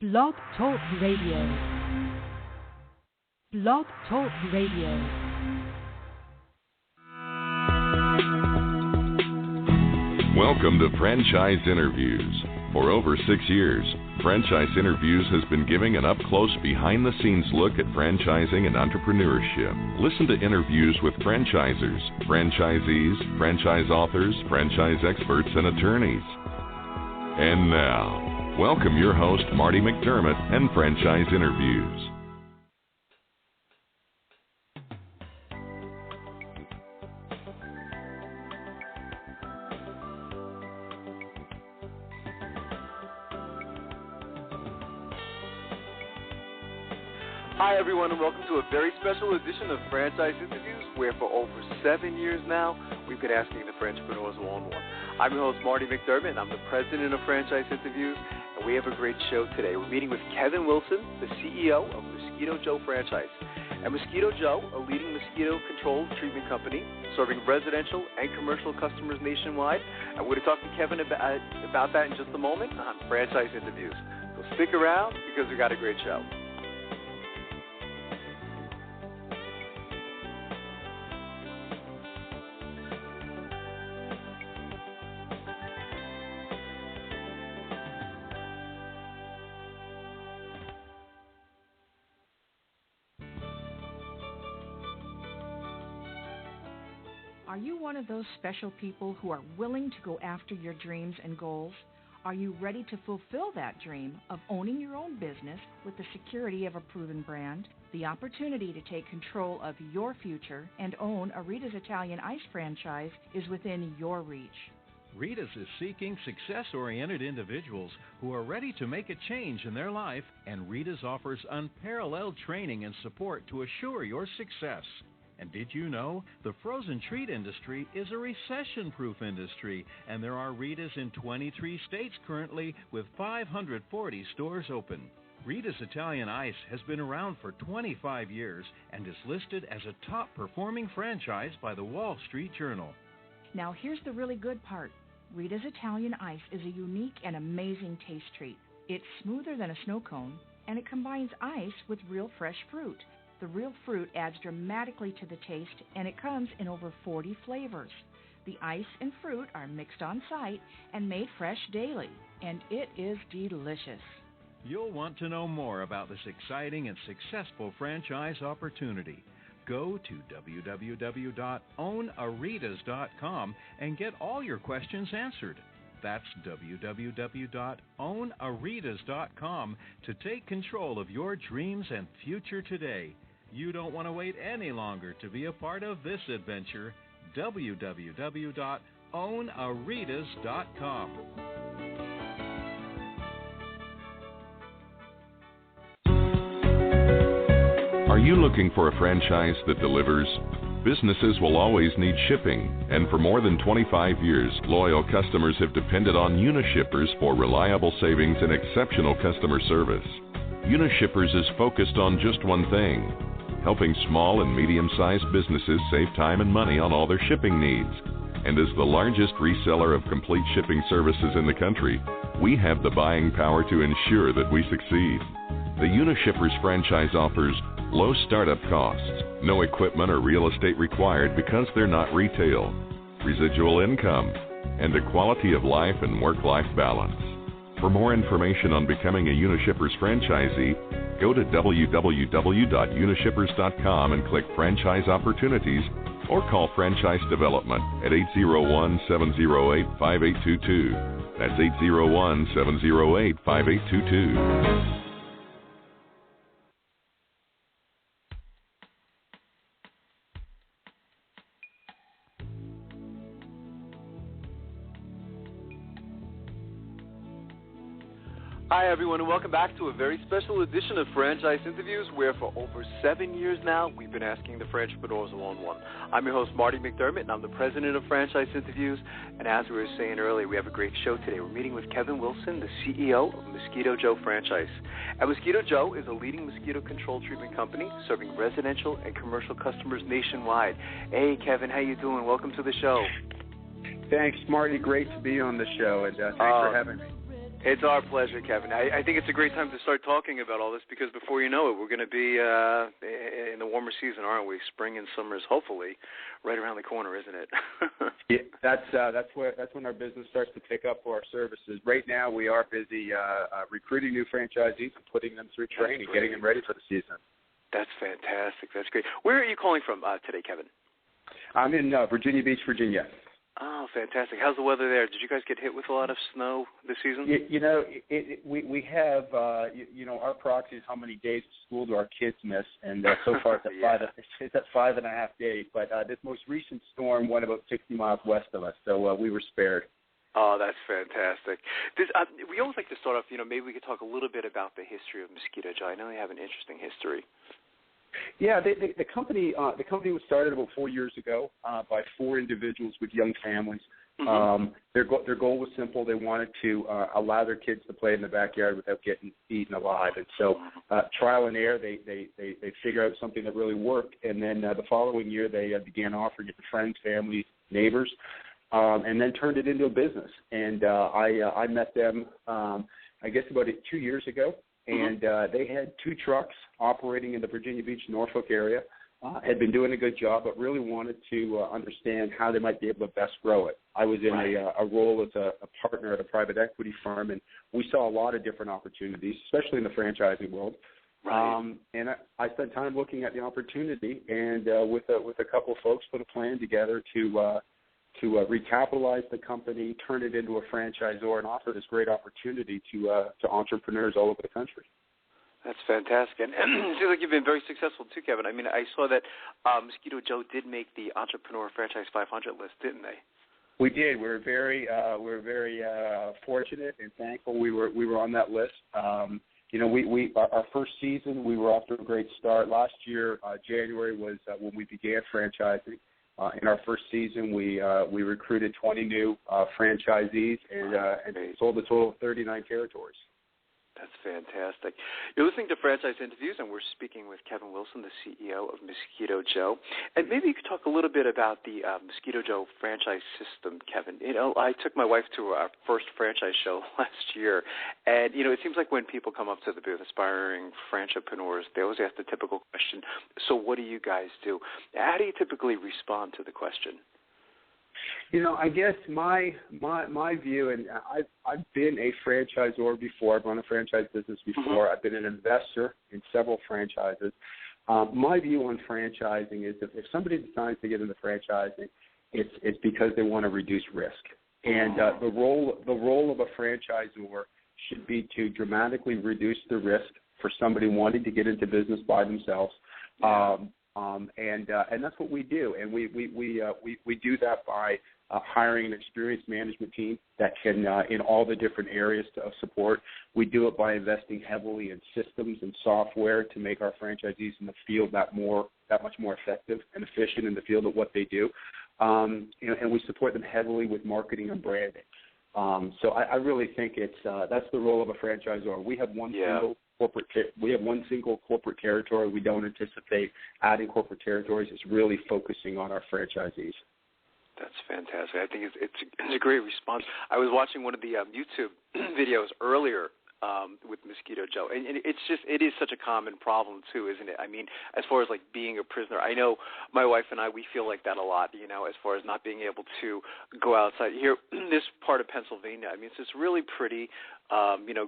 Blog Talk Radio. Blog Talk Radio. Welcome to Franchise Interviews. For over 6 years, Franchise Interviews has been giving an up-close, behind-the-scenes look at franchising and entrepreneurship. Listen to interviews with franchisers, franchisees, franchise authors, franchise experts, and attorneys. And now, welcome your host, Marty McDermott, and Franchise Interviews. Hi everyone, and welcome to a very special edition of Franchise Interviews, where for over 7 years now, we've been asking the entrepreneurs one-on-one. I'm your host, Marty McDermott, and I'm the president of Franchise Interviews, and we have a great show today. We're meeting with Kevin Wilson, the CEO of Mosquito Joe Franchise. And Mosquito Joe, a leading mosquito control treatment company, serving residential and commercial customers nationwide. And we're going to talk to Kevin about that in just a moment on Franchise Interviews. So stick around, because we got a great show. Are you one of those special people who are willing to go after your dreams and goals? Are you ready to fulfill that dream of owning your own business with the security of a proven brand? The opportunity to take control of your future and own a Rita's Italian Ice franchise is within your reach. Rita's is seeking success-oriented individuals who are ready to make a change in their life, and Rita's offers unparalleled training and support to assure your success. And did you know the frozen treat industry is a recession-proof industry, and there are Rita's in 23 states currently with 540 stores open. Rita's Italian Ice has been around for 25 years and is listed as a top-performing franchise by the Wall Street Journal. Now here's the really good part. Rita's Italian Ice is a unique and amazing taste treat. It's smoother than a snow cone, and it combines ice with real fresh fruit. The real fruit adds dramatically to the taste, and it comes in over 40 flavors. The ice and fruit are mixed on site and made fresh daily, and it is delicious. You'll want to know more about this exciting and successful franchise opportunity. Go to www.ownaritas.com and get all your questions answered. That's www.ownaritas.com to take control of your dreams and future today. You don't want to wait any longer to be a part of this adventure. www.ownaritas.com. Are you looking for a franchise that delivers? Businesses will always need shipping, and for more than 25 years, loyal customers have depended on Unishippers for reliable savings and exceptional customer service. Unishippers is focused on just one thing: helping small and medium-sized businesses save time and money on all their shipping needs. And as the largest reseller of complete shipping services in the country, we have the buying power to ensure that we succeed. The Unishippers franchise offers low startup costs, no equipment or real estate required because they're not retail, residual income, and a quality of life and work-life balance. For more information on becoming a Unishippers franchisee, go to www.unishippers.com and click Franchise Opportunities, or call Franchise Development at 801-708-5822. That's 801-708-5822. Hi everyone, and welcome back to a very special edition of Franchise Interviews, where for over 7 years now, we've been asking the entrepreneurs one-on-one. I'm your host, Marty McDermott, and I'm the president of Franchise Interviews. And as we were saying earlier, we have a great show today. We're meeting with Kevin Wilson, the CEO of Mosquito Joe Franchise. And Mosquito Joe is a leading mosquito control treatment company serving residential and commercial customers nationwide. Hey Kevin, how you doing? Welcome to the show. Thanks, Marty. Great to be on the show, and thanks for having me. It's our pleasure, Kevin. I think it's a great time to start talking about all this because before you know it, we're going to be in the warmer season, aren't we? Spring and summer is hopefully right around the corner, isn't it? Yeah, that's when our business starts to pick up for our services. Right now, we are busy recruiting new franchisees and putting them through training, getting them ready for the season. That's fantastic. That's great. Where are you calling from today, Kevin? I'm in Virginia Beach, Virginia. Oh, fantastic. How's the weather there? Did you guys get hit with a lot of snow this season? We have, our proxy is how many days of school do our kids miss, and so far it's at 5.5 days. But this most recent storm went about 60 miles west of us, so we were spared. Oh, that's fantastic. We always like to start off, maybe we could talk a little bit about the history of Mosquito Joe. I know you have an interesting history. Yeah, the company was started about 4 years ago by 4 individuals with young families. Mm-hmm. Their goal was simple. They wanted to allow their kids to play in the backyard without getting eaten alive. And so trial and error, they figured out something that really worked. And then the following year, they began offering it to friends, families, neighbors, and then turned it into a business. And I met them, I guess, about 2 years ago. And they had 2 trucks operating in the Virginia Beach, Norfolk area, had been doing a good job, but really wanted to understand how they might be able to best grow it. I was in a role as a partner at a private equity firm, and we saw a lot of different opportunities, especially in the franchising world. Right. And I spent time looking at the opportunity, and with a couple of folks put a plan together to recapitalize the company, turn it into a franchisor, and offer this great opportunity to entrepreneurs all over the country. That's fantastic. And it seems like you've been very successful, too, Kevin. I mean, I saw that Mosquito Joe did make the Entrepreneur Franchise 500 list, didn't they? We did. We were very fortunate and thankful we were on that list. Our first season, we were off to a great start. Last year, January was when we began franchising. In our first season, we recruited 20 new franchisees and sold a total of 39 territories. That's fantastic. You're listening to Franchise Interviews, and we're speaking with Kevin Wilson, the CEO of Mosquito Joe. And maybe you could talk a little bit about the Mosquito Joe franchise system, Kevin. I took my wife to our first franchise show last year, and, it seems like when people come up to the booth, aspiring franchipreneurs, they always ask the typical question, so what do you guys do? How do you typically respond to the question? I guess my view, and I've been a franchisor before. I've run a franchise business before. Mm-hmm. I've been an investor in several franchises. My view on franchising is if somebody decides to get into franchising, it's because they want to reduce risk. And the role of a franchisor should be to dramatically reduce the risk for somebody wanting to get into business by themselves. And that's what we do, and we do that by hiring an experienced management team that can, in all the different areas of support. We do it by investing heavily in systems and software to make our franchisees in the field that much more effective and efficient in the field of what they do, and we support them heavily with marketing and branding. So I really think that's the role of a franchisor. We have one single corporate territory. We don't anticipate adding corporate territories. It's really focusing on our franchisees. That's fantastic. I think it's a great response. I was watching one of the YouTube videos earlier with Mosquito Joe, and it is such a common problem too, isn't it? I mean, as far as like being a prisoner, I know my wife and I, we feel like that a lot, as far as not being able to go outside. Here, this part of Pennsylvania, I mean, it's just really pretty,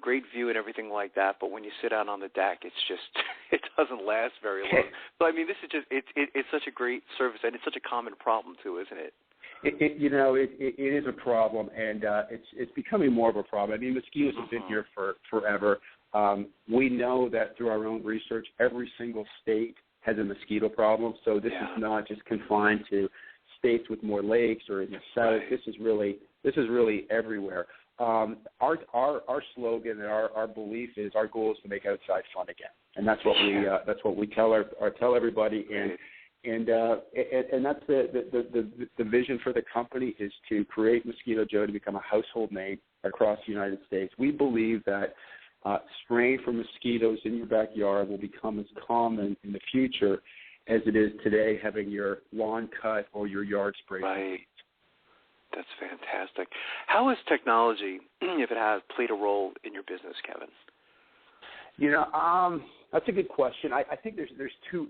great view and everything like that, but when you sit out on the deck, it's just, it doesn't last very long. So, I mean, this is just, it's such a great service, and it's such a common problem too, isn't it? It is a problem, and it's becoming more of a problem. I mean, mosquitoes have been here for forever. We know that through our own research, every single state has a mosquito problem. So this is not just confined to states with more lakes or in the south. Right. This is really everywhere. Our slogan and our belief is our goal is to make outside fun again, and that's what we tell everybody. And that's the vision for the company is to create Mosquito Joe to become a household name across the United States. We believe that spraying for mosquitoes in your backyard will become as common in the future as it is today having your lawn cut or your yard sprayed. Right. That's fantastic. How has technology, if it has, played a role in your business, Kevin? That's a good question. I think there's two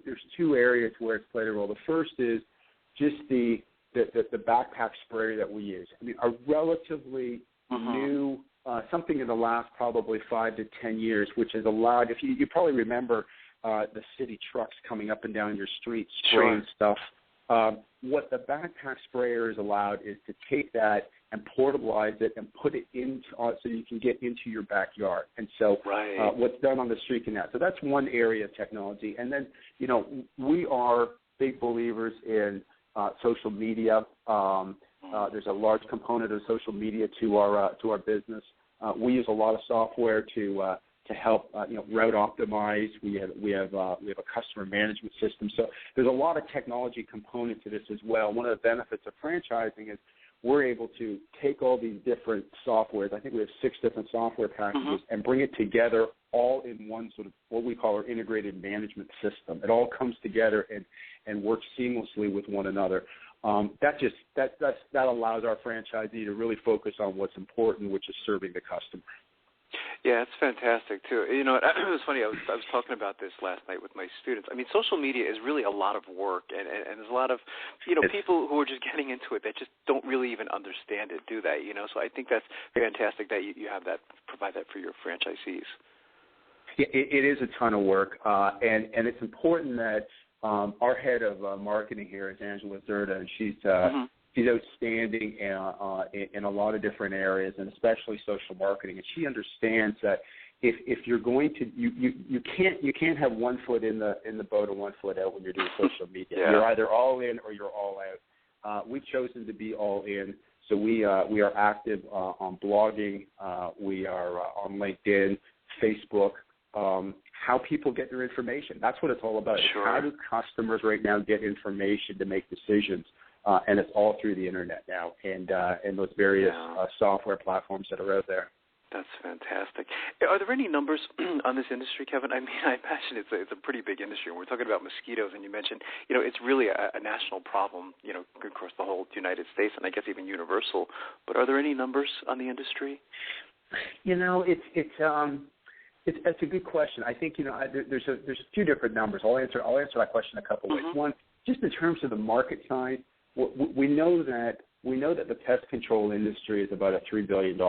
areas where it's played a role. The first is just the backpack sprayer that we use. I mean, a relatively new, something in the last probably 5 to 10 years, which has allowed, if you probably remember the city trucks coming up and down your streets spraying stuff. What the backpack sprayer has allowed is to take that and portabilize it and put it into so you can get into your backyard. And so what's done on the street can that. So that's one area of technology. And then, we are big believers in social media. There's a large component of social media to our business. We use a lot of software to help route optimize. We have a customer management system. So there's a lot of technology component to this as well. One of the benefits of franchising is we're able to take all these different softwares. I think we have 6 different software packages and bring it together all in one sort of what we call our integrated management system. It all comes together and works seamlessly with one another. That allows our franchisee to really focus on what's important, which is serving the customer. Yeah, it's fantastic too. It was funny. I was talking about this last night with my students. I mean, social media is really a lot of work, and there's a lot of people who are just getting into it that just don't really even understand it, do they? So I think that's fantastic that you have that, provide that for your franchisees. Yeah, it is a ton of work, and it's important that our head of marketing here is Angela Zerda, and she's outstanding in a lot of different areas, and especially social marketing. And she understands that if you're going to, you can't have one foot in the boat and one foot out when you're doing social media. Yeah. You're either all in or you're all out. We've chosen to be all in, so we are active on blogging. We are on LinkedIn, Facebook. How people get their information. That's what it's all about. Sure. How do customers right now get information to make decisions? And it's all through the internet now and those various software platforms that are out there. That's fantastic. Are there any numbers on this industry, Kevin? I mean, I imagine it's a pretty big industry. When we're talking about mosquitoes, and you mentioned, it's really a national problem, across the whole United States, and I guess even universal. But are there any numbers on the industry? It's a good question. I think there's a few different numbers. I'll answer that question a couple ways. One, just in terms of the market size, we know that the pest control industry is about a $3 billion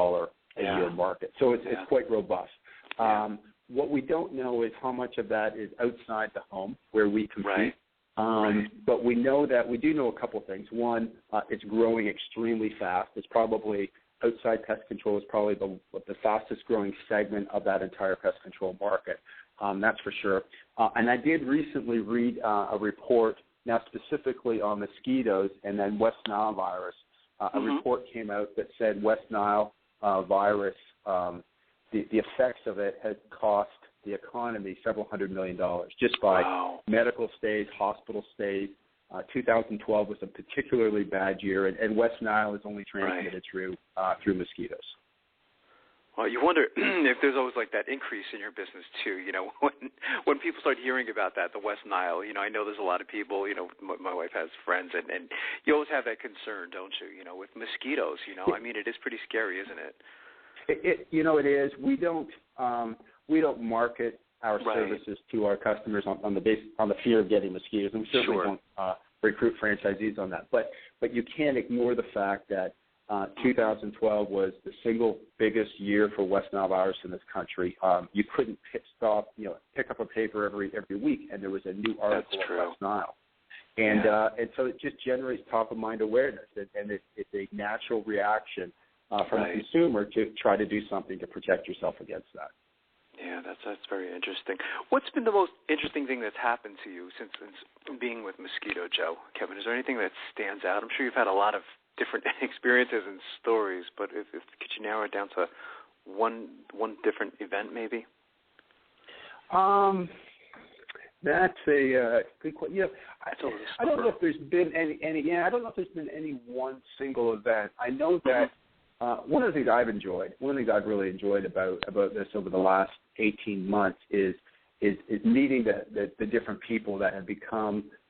a year market, so it's quite robust. What we don't know is how much of that is outside the home where we compete. But we do know a couple things. One, it's growing extremely fast. It's probably outside pest control is probably the fastest growing segment of that entire pest control market. That's for sure. And I did recently read a report, now specifically on mosquitoes and then West Nile virus. A report came out that said West Nile virus, the effects of it has cost the economy several $100 million just by medical stays, hospital stays. 2012 was a particularly bad year, and West Nile is only transmitted through mosquitoes. Well, you wonder if there's always like that increase in your business too. When people start hearing about that, the West Nile. I know there's a lot of people. My wife has friends, and you always have that concern, don't you? With mosquitoes. I mean, it is pretty scary, isn't it? It is. We don't market our services to our customers on the fear of getting mosquitoes, and we certainly don't recruit franchisees on that. But you can't ignore the fact that 2012 was the single biggest year for West Nile virus in this country. You couldn't pick up a paper every week, and there was a new article on West Nile. And so it just generates top-of-mind awareness, and it's a natural reaction from a consumer to try to do something to protect yourself against that. Yeah, that's very interesting. What's been the most interesting thing that's happened to you since being with Mosquito Joe, Kevin? Is there anything that stands out? I'm sure you've had a lot of different experiences and stories, but could you narrow it down to one different event, maybe? That's a good question. I don't know if there's been any. Yeah, I don't know if there's been any one single event. I know that one of the things I've really enjoyed about this over the last 18 months is meeting the different people that have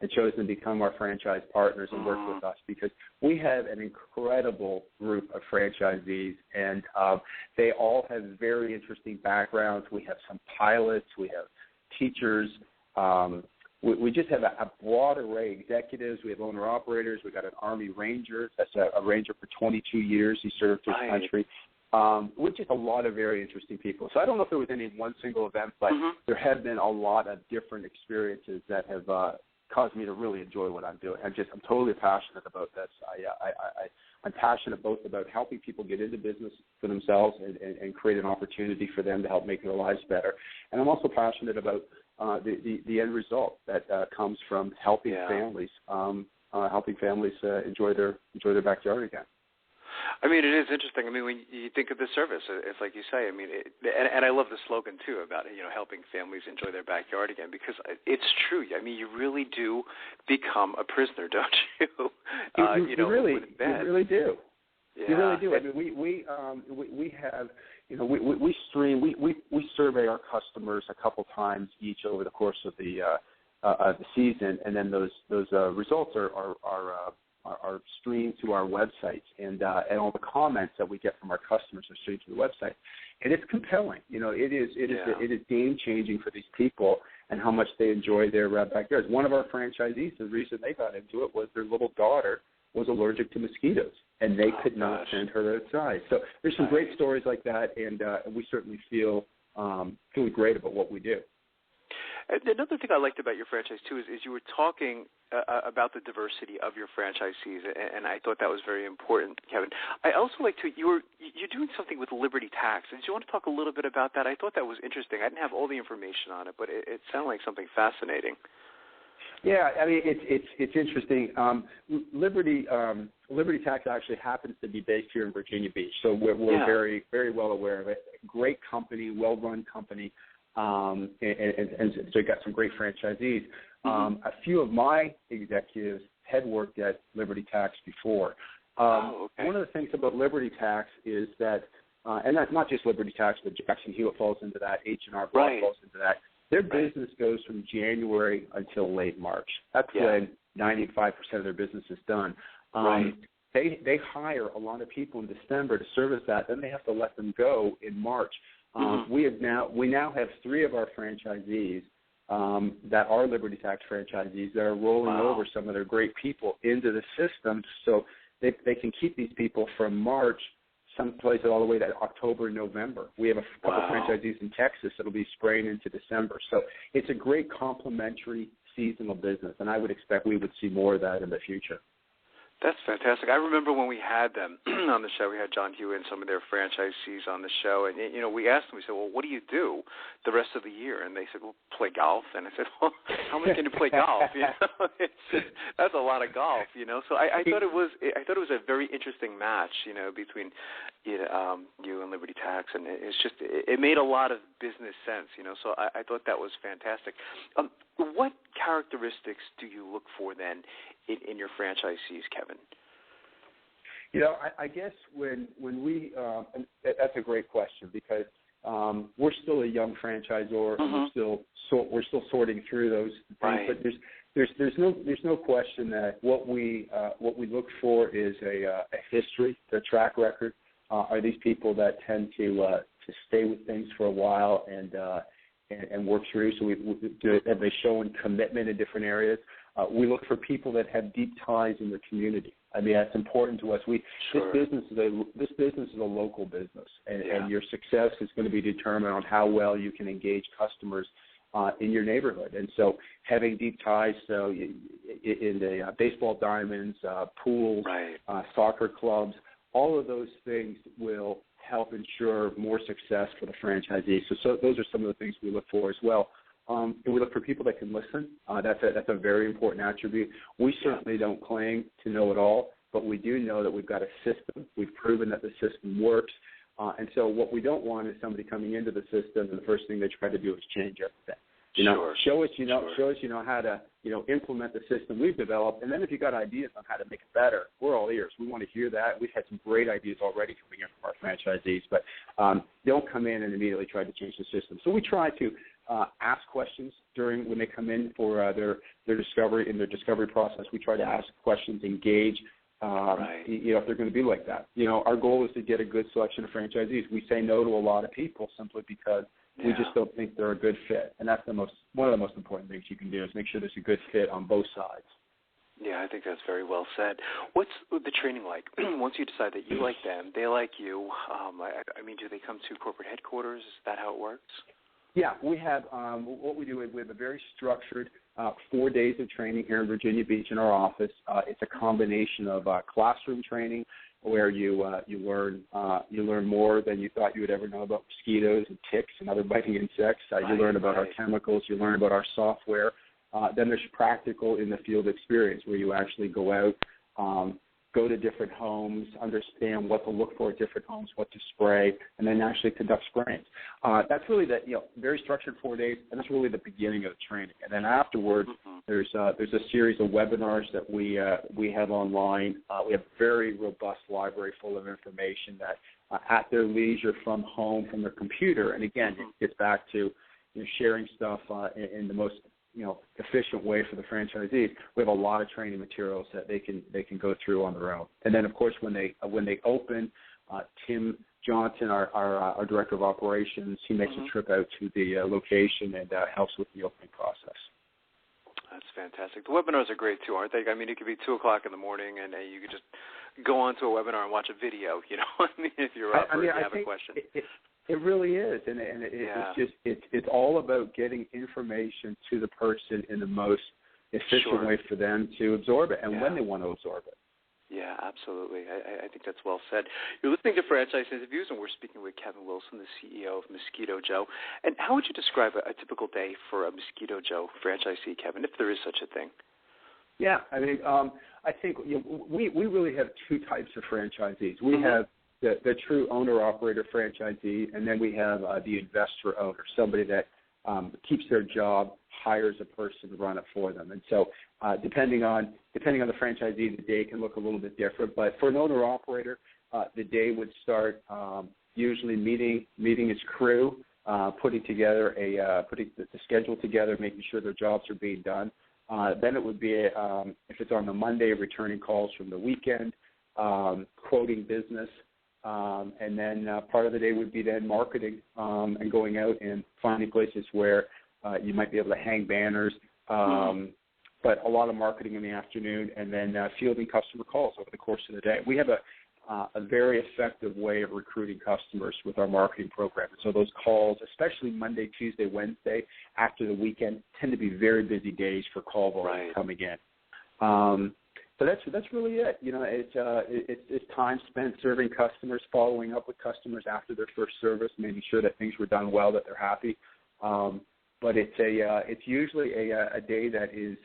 chosen to become our franchise partners and work with us, because we have an incredible group of franchisees, and they all have very interesting backgrounds. We have some pilots, we have teachers. We just have a broad array of executives. We have owner-operators. We've got an Army Ranger. That's a Ranger for 22 years. He served his country. With just a lot of very interesting people. So I don't know if there was any one single event, but there have been a lot of different experiences that have caused me to really enjoy what I'm doing. I'm totally passionate about this. I'm passionate both about helping people get into business for themselves and create an opportunity for them to help make their lives better. And I'm also passionate about the end result that comes from helping families enjoy their backyard again. I mean, it is interesting. I mean, when you think of the service, it's like you say. I mean, and I love the slogan too about helping families enjoy their backyard again, because it's true. I mean, you really do become a prisoner, don't you? You really do. Yeah. You really do. I mean, we have, we stream, we survey our customers a couple times each over the course of the season, and then those results are streamed to our website, and all the comments that we get from our customers are streamed to the website, and it's compelling. It is game changing for these people and how much they enjoy their backyards. One of our franchisees, the reason they got into it was their little daughter was allergic to mosquitoes, and they could not send her outside. So there's some great stories like that, and we certainly feel great about what we do. Another thing I liked about your franchise, too, is you were talking about the diversity of your franchisees, and I thought that was very important, Kevin. I also like to, you're doing something with Liberty Tax. Did you want to talk a little bit about that? I thought that was interesting. I didn't have all the information on it, but it sounded like something fascinating. Yeah, I mean, it's interesting. Liberty Tax actually happens to be based here in Virginia Beach, so we're very, very well aware of it. Great company, well-run company. And so you got some great franchisees. A few of my executives had worked at Liberty Tax before. One of the things about Liberty Tax is that, and that's not just Liberty Tax, but Jackson Hewitt falls into that, H&R Block falls into that. Their business goes from January until late March. That's when 95% of their business is done. They hire a lot of people in December to service that. Then they have to let them go in March. We now have 3 of our franchisees that are Liberty Tax franchisees that are rolling over some of their great people into the system, so they can keep these people from March, some places all the way to October and November. We have a couple franchisees in Texas that will be spraying into December. So it's a great complementary seasonal business, and I would expect we would see more of that in the future. That's fantastic. I remember when we had them on the show, we had John Hewitt and some of their franchisees on the show, and, we asked them, we said, well, what do you do the rest of the year? And they said, well, play golf. And I said, well, how much can you play golf? That's a lot of golf, So I thought it was a very interesting match, between you and Liberty Tax, and it made a lot of business sense, So I thought that was fantastic. What characteristics do you look for then in your franchisees, Kevin? I guess when we that's a great question, because we're still a young franchisor, and we're still sorting through those things. But there's no question that what we look for is a history, a track record. Are these people that tend to stay with things for a while and work through? So have they shown commitment in different areas? We look for people that have deep ties in the community. I mean, that's important to us. This business is a local business, and your success is going to be determined on how well you can engage customers in your neighborhood. And so having deep ties, so in the baseball diamonds, pools, soccer clubs, all of those things will help ensure more success for the franchisee. So those are some of the things we look for as well. And we look for people that can listen. That's a very important attribute. We certainly don't claim to know it all, but we do know that we've got a system. We've proven that the system works. And so what we don't want is somebody coming into the system and the first thing they try to do is change everything. Show us you know how to implement the system we've developed, and then if you got ideas on how to make it better, we're all ears. We want to hear that. We've had some great ideas already coming in from our franchisees, but don't come in and immediately try to change the system. So we try to ask questions when they come in for their discovery process. We try to ask questions, engage. If they're going to be like that. Our goal is to get a good selection of franchisees. We say no to a lot of people simply because we just don't think they're a good fit. And that's one of the most important things you can do is make sure there's a good fit on both sides. Yeah, I think that's very well said. What's the training like? Once you decide that you like them, they like you, do they come to corporate headquarters? Is that how it works? Yeah, we have what we do is we have a very structured 4 days of training here in Virginia Beach in our office. It's a combination of classroom training where you learn more than you thought you would ever know about mosquitoes and ticks and other biting insects. You learn about our chemicals. You learn about our software. Then there's practical in the field experience where you actually go out, go to different homes, understand what to look for at different homes, what to spray, and then actually conduct sprayings. That's really very structured 4 days, and that's really the beginning of the training. And then afterwards, there's a series of webinars that we have online. We have a very robust library full of information that at their leisure from home, from their computer. And again, it gets back to sharing stuff in the most efficient way for the franchisees. We have a lot of training materials that they can go through on their own. And then, of course, when they open, Tim Johnson, our director of operations, he makes a trip out to the location and helps with the opening process. That's fantastic. The webinars are great too, aren't they? I mean, it could be 2:00 in the morning, and you could just go onto a webinar and watch a video. If you're up or you have a question. It really is, and it's all about getting information to the person in the most efficient way for them to absorb it and when they want to absorb it. Yeah, absolutely. I think that's well said. You're listening to Franchise Interviews, and we're speaking with Kevin Wilson, the CEO of Mosquito Joe. And how would you describe a typical day for a Mosquito Joe franchisee, Kevin, if there is such a thing? Yeah, I think we really have two types of franchisees. We have the true owner-operator franchisee, and then we have the investor-owner, somebody that keeps their job, hires a person to run it for them. And so depending on the franchisee, the day can look a little bit different. But for an owner-operator, the day would start usually meeting his crew, putting the schedule together, making sure their jobs are being done. Then it would be, if it's on the Monday, returning calls from the weekend, quoting business. And then part of the day would be then marketing and going out and finding places where you might be able to hang banners, but a lot of marketing in the afternoon, and then fielding customer calls over the course of the day. We have a very effective way of recruiting customers with our marketing program. So those calls, especially Monday, Tuesday, Wednesday, after the weekend, tend to be very busy days for call volume coming in. So that's really it. It's time spent serving customers, following up with customers after their first service, making sure that things were done well, that they're happy. But it's usually a day that is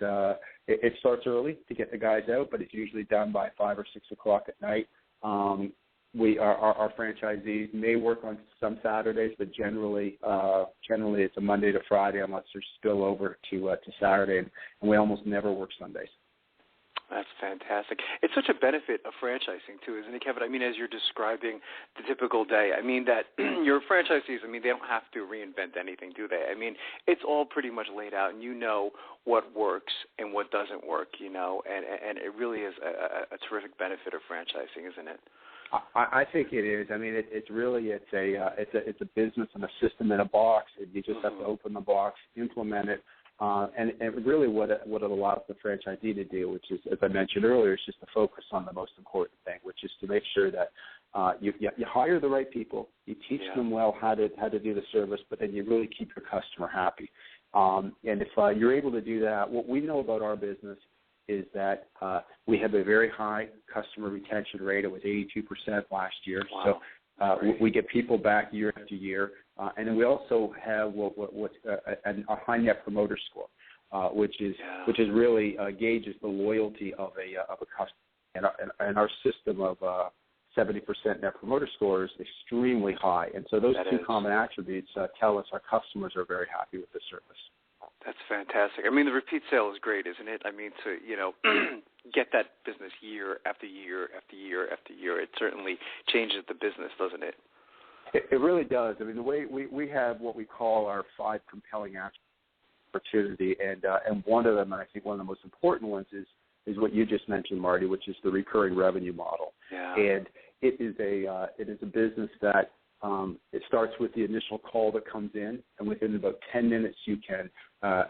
it starts early to get the guys out, but it's usually done by 5 or 6 o'clock at night. Our franchisees may work on some Saturdays, but generally it's a Monday to Friday unless there's spillover to Saturday, and we almost never work Sundays. That's fantastic. It's such a benefit of franchising, too, isn't it, Kevin? As you're describing the typical day, that your franchisees, they don't have to reinvent anything, do they? It's all pretty much laid out, and you know what works and what doesn't work, and it really is a terrific benefit of franchising, isn't it? I think it is. It's a business and a system in a box, and you just have to open the box, implement it. And really what it allows the franchisee to do, which is, as I mentioned earlier, is just to focus on the most important thing, which is to make sure that you hire the right people, you teach them well how to do the service, but then you really keep your customer happy. And if you're able to do that, what we know about our business is that we have a very high customer retention rate. It was 82% last year. Wow. So we get people back year after year. And then we also have a high net promoter score, which is really gauges the loyalty of a customer. And our system of 70% net promoter score is extremely high. And so those two common attributes tell us our customers are very happy with the service. That's fantastic. The repeat sale is great, isn't it? To get that business year after year after year after year, it certainly changes the business, doesn't it? It really does. I mean, the way we have what we call our 5 compelling opportunity, and one of them, and I think one of the most important ones, is what you just mentioned, Marty, which is the recurring revenue model. Yeah. And it is a business that it starts with the initial call that comes in, and within about 10 minutes you can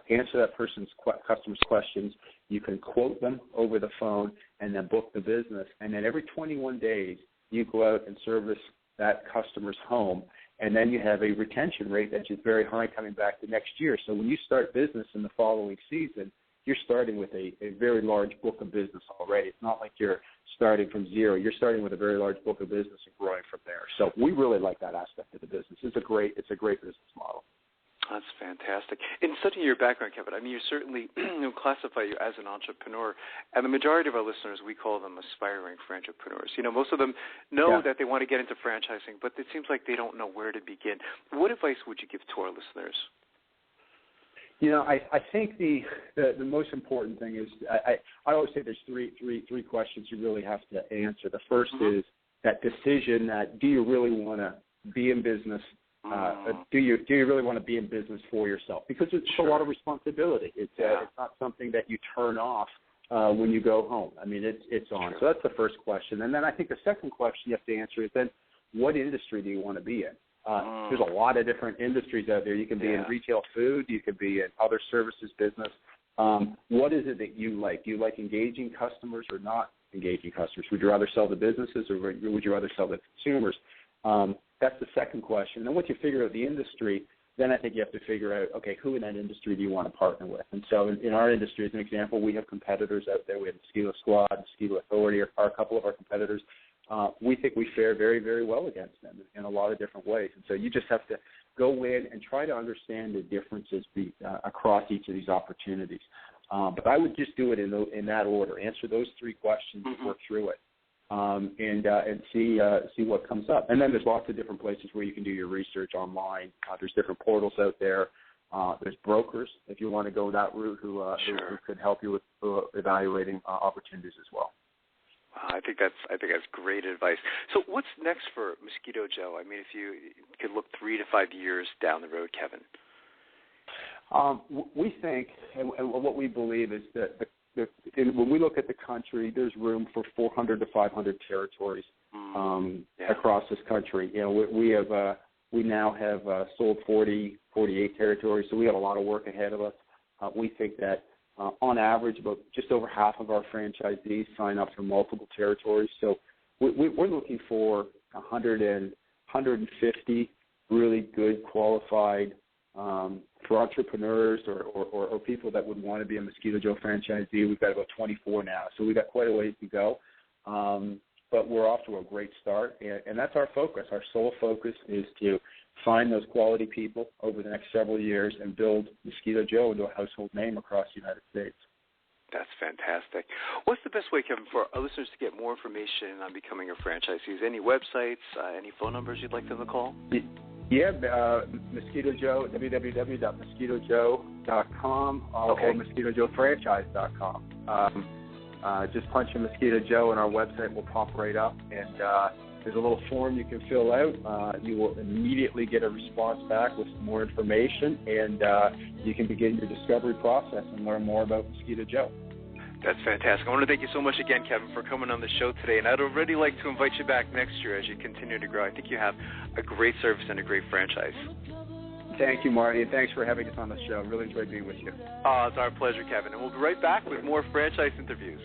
answer that person's customer's questions. You can quote them over the phone and then book the business. And then every 21 days you go out and service that customer's home, and then you have a retention rate that's just very high coming back the next year. So when you start business in the following season, you're starting with a very large book of business already. It's not like you're starting from zero. You're starting with a very large book of business and growing from there. So we really like that aspect of the business. It's a great business model. That's fantastic. In studying your background, Kevin, I mean, you certainly classify you as an entrepreneur, and the majority of our listeners, we call them aspiring franchipreneurs. You know, most of them know that they want to get into franchising, but it seems like they don't know where to begin. What advice would you give to our listeners? You know, I think the most important thing is I always say there's three questions you really have to answer. The first is that decision that do you really want to be in business? Do you really want to be in business for yourself? Because it's a lot of responsibility. It's not something that you turn off when you go home. I mean, it's on. So that's the first question. And then I think the second question you have to answer is then what industry do you want to be in? There's a lot of different industries out there. You can be in retail food. You could be in other services business. What is it that you like? Do you like engaging customers or not engaging customers? Would you rather sell to businesses or would you rather sell to consumers? That's the second question. And once you figure out the industry, then I think you have to figure out, okay, who in that industry do you want to partner with? And so in our industry, as an example, we have competitors out there. We have Mosquito Squad, Mosquito Authority are a couple of our competitors. We think we fare very, very well against them in a lot of different ways. And so you just have to go in and try to understand the differences across each of these opportunities. But I would just do it in that order. Answer those three questions and work through it. And see what comes up. And then there's lots of different places where you can do your research online. There's different portals out there. There's brokers, if you want to go that route, who could help you with evaluating opportunities as well. I think that's great advice. So what's next for Mosquito Joe? I mean, if you could look 3 to 5 years down the road, Kevin. We think, and what we believe is that when we look at the country, there's room for 400 to 500 territories across this country. You know, we now have sold 48 territories, so we have a lot of work ahead of us. We think that on average, about just over half of our franchisees sign up for multiple territories. So we're looking for 150 really good, qualified for entrepreneurs or people that would want to be a Mosquito Joe franchisee. We've got about 24 now, so we've got quite a ways to go. But we're off to a great start, and that's our focus. Our sole focus is to find those quality people over the next several years and build Mosquito Joe into a household name across the United States. That's fantastic. What's the best way, Kevin, for our listeners to get more information on becoming a franchisee? Any websites, any phone numbers you'd like them to call? Yeah, Mosquito Joe, www.mosquitojoe.com or mosquitojoefranchise.com. Just punch in Mosquito Joe and our website will pop right up, and there's a little form you can fill out. You will immediately get a response back with some more information, and you can begin your discovery process and learn more about Mosquito Joe. That's fantastic. I want to thank you so much again, Kevin, for coming on the show today, and I'd already like to invite you back next year as you continue to grow. I think you have a great service and a great franchise. Thank you, Marty, and thanks for having us on the show. Really enjoyed being with you. It's our pleasure, Kevin, and we'll be right back with more franchise interviews.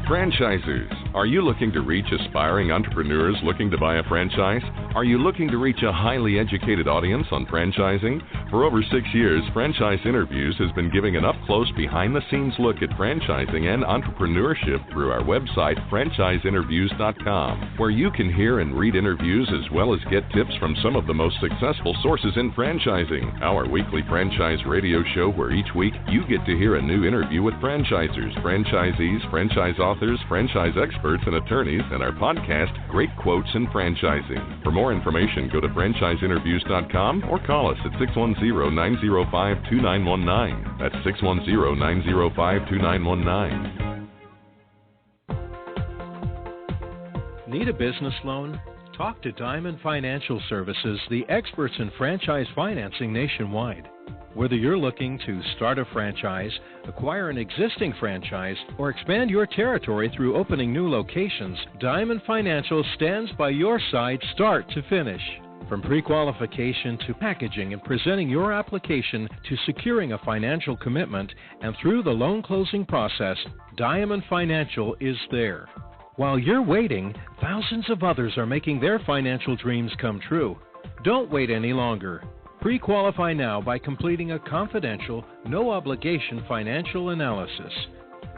Franchisers, are you looking to reach aspiring entrepreneurs looking to buy a franchise? Are you looking to reach a highly educated audience on franchising? For over 6 years, Franchise Interviews has been giving an up-close, behind-the-scenes look at franchising and entrepreneurship through our website, franchiseinterviews.com, where you can hear and read interviews as well as get tips from some of the most successful sources in franchising. Our weekly franchise radio show where each week you get to hear a new interview with franchisers, franchisees, franchise authors, franchise experts, and attorneys, and our podcast, Great Quotes in Franchising. For more information, go to franchiseinterviews.com or call us at 610-905-2919. That's 610-905-2919. Need a business loan? Talk to Diamond Financial Services, the experts in franchise financing nationwide. Whether you're looking to start a franchise, acquire an existing franchise, or expand your territory through opening new locations, Diamond Financial stands by your side start to finish. From pre-qualification to packaging and presenting your application to securing a financial commitment and through the loan closing process, Diamond Financial is there. While you're waiting, thousands of others are making their financial dreams come true. Don't wait any longer. Pre-qualify now by completing a confidential, no-obligation financial analysis.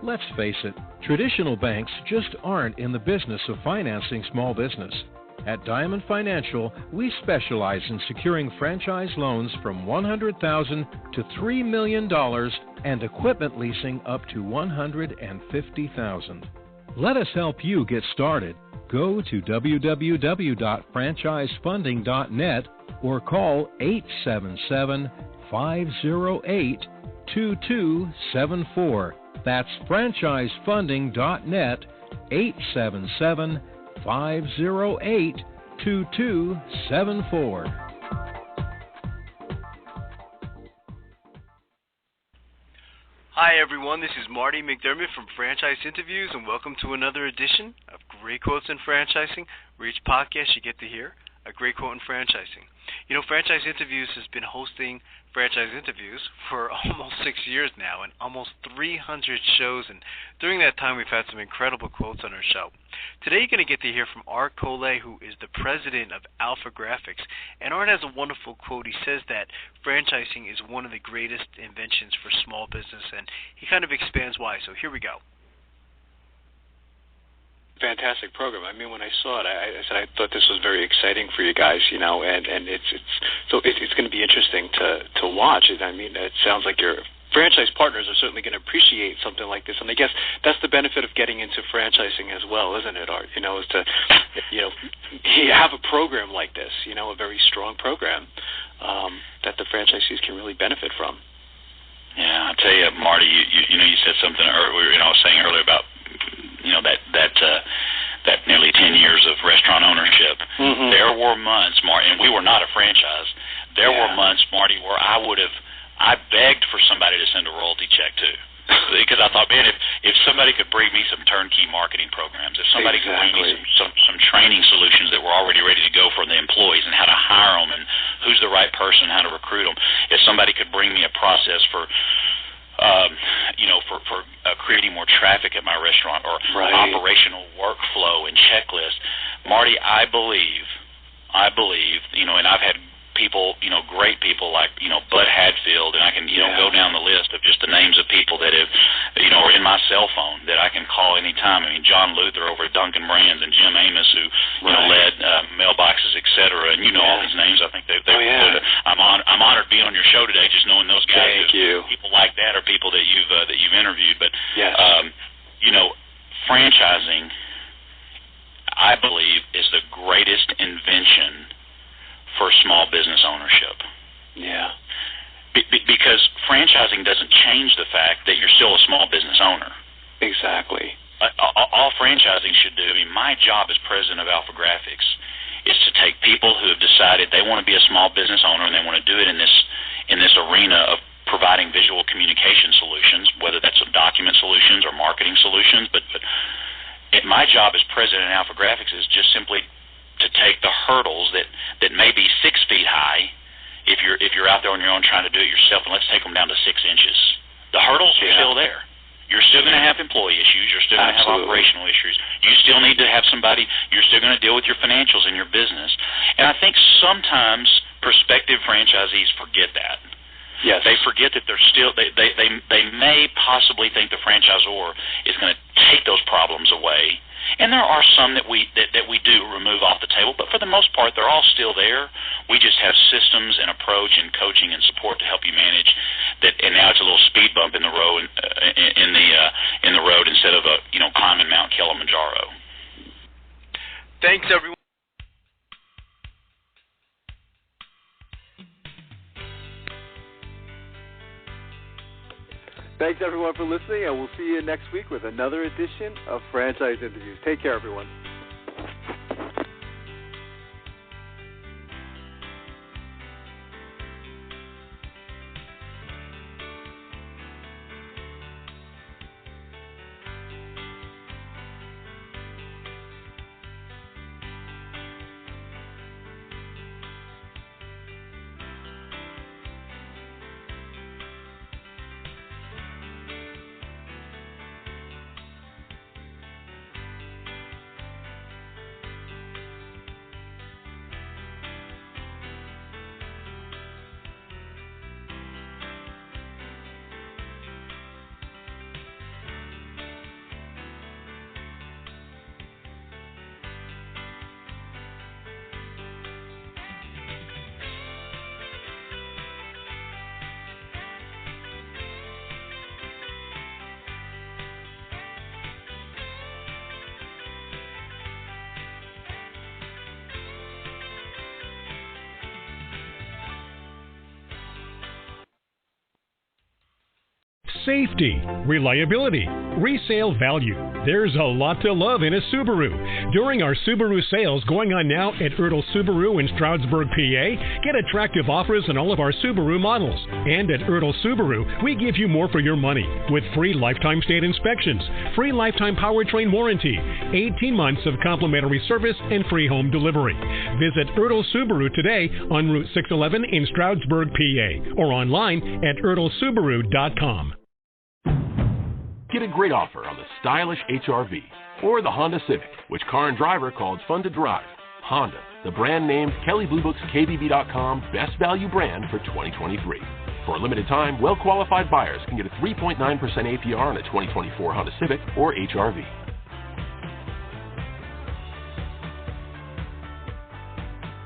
Let's face it, traditional banks just aren't in the business of financing small business. At Diamond Financial, we specialize in securing franchise loans from $100,000 to $3 million and equipment leasing up to $150,000. Let us help you get started. Go to www.franchisefunding.net or call 877-508-2274. That's franchisefunding.net, 877-508-2274. Hi everyone, this is Marty McDermott from Franchise Interviews, and welcome to another edition of Great Quotes in Franchising, where each podcast you get to hear a great quote in franchising. You know, Franchise Interviews has been hosting franchise interviews for almost 6 years now and almost 300 shows, and during that time we've had some incredible quotes on our show. Today you're going to get to hear from Art Collet, who is the president of Alpha Graphics, and Art has a wonderful quote. He says that franchising is one of the greatest inventions for small business, and he kind of expands why, so here we go. Fantastic program. I mean, when I saw it, I said I thought this was very exciting for you guys, you know, and it's going to be interesting to watch it. I mean, it sounds like your franchise partners are certainly going to appreciate something like this, and I guess that's the benefit of getting into franchising as well, isn't it, Art? You know, is to, you know, have a program like this, you know, a very strong program that the franchisees can really benefit from. Yeah, I tell you, Marty, you know, you said something earlier. You know, I was saying earlier about, you know, that nearly 10 years of restaurant ownership. Mm-hmm. There were months, Marty, and we were not a franchise. There were months, Marty, where I begged for somebody to send a royalty check to, because I thought, man, if somebody could bring me some turnkey marketing programs, if somebody could bring me some training solutions that were already ready to go for the employees and how to hire them and who's the right person, how to recruit them, if somebody could bring me a process for creating more traffic at my restaurant or operational workflow and checklist. Marty, I believe, you know, and I've had people, you know, great people like, you know, Bud Hadfield, and I can, you know, go down the list of just the names of people that have, you know, are in my cell phone that I can call anytime. I mean, John Luther over at Duncan Brands and Jim Amos, who, you know, led mailboxes, et cetera, and you know all these names. I think I'm honored being on your show today, just knowing those guys. Thank you. People like that are people that you've interviewed. But you know, franchising, I believe, is the greatest invention for small business ownership. Yeah. Because franchising doesn't change the fact that you're still a small business owner. Exactly. All franchising should do, I mean, my job as president of Alpha Graphics is to take people who have decided they want to be a small business owner and they want to do it in this arena of providing visual communication solutions, whether that's document solutions or marketing solutions. But my job as president of Alpha Graphics is just simply to take the hurdles that may be 6 feet high if you're out there on your own trying to do it yourself, and let's take them down to 6 inches. The hurdles are still there. You're still going to have employee issues. You're still going to have operational issues. You still need to have somebody. You're still going to deal with your financials in your business. And I think sometimes prospective franchisees forget that. Yes. They forget that they're still. They may possibly think the franchisor is going to take those problems away. And there are some that we do remove off the table, but for the most part, they're all still there. We just have systems and approach and coaching and support to help you manage that. And now it's a little speed bump in the road in the road instead of climbing Mount Kilimanjaro. Thanks, everyone. Thanks, everyone, for listening, and we'll see you next week with another edition of Franchise Interviews. Take care, everyone. Safety, reliability, resale value. There's a lot to love in a Subaru. During our Subaru sales going on now at Ertl Subaru in Stroudsburg, PA, get attractive offers on all of our Subaru models. And at Ertl Subaru, we give you more for your money with free lifetime state inspections, free lifetime powertrain warranty, 18 months of complimentary service, and free home delivery. Visit Ertl Subaru today on Route 611 in Stroudsburg, PA, or online at ertlsubaru.com. Get a great offer on the stylish HR-V or the Honda Civic, which Car and Driver called fun to drive. Honda, the brand named Kelley Blue Book's KBB.com Best Value Brand for 2023. For a limited time, well-qualified buyers can get a 3.9% APR on a 2024 Honda Civic or HR-V.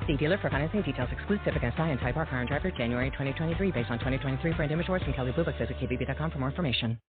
See dealer for financing details. Exclude Civic SI and Type R Car and Driver January 2023 based on 2023 brand image awards from Kelley Blue Book. Visit KBB.com for more information.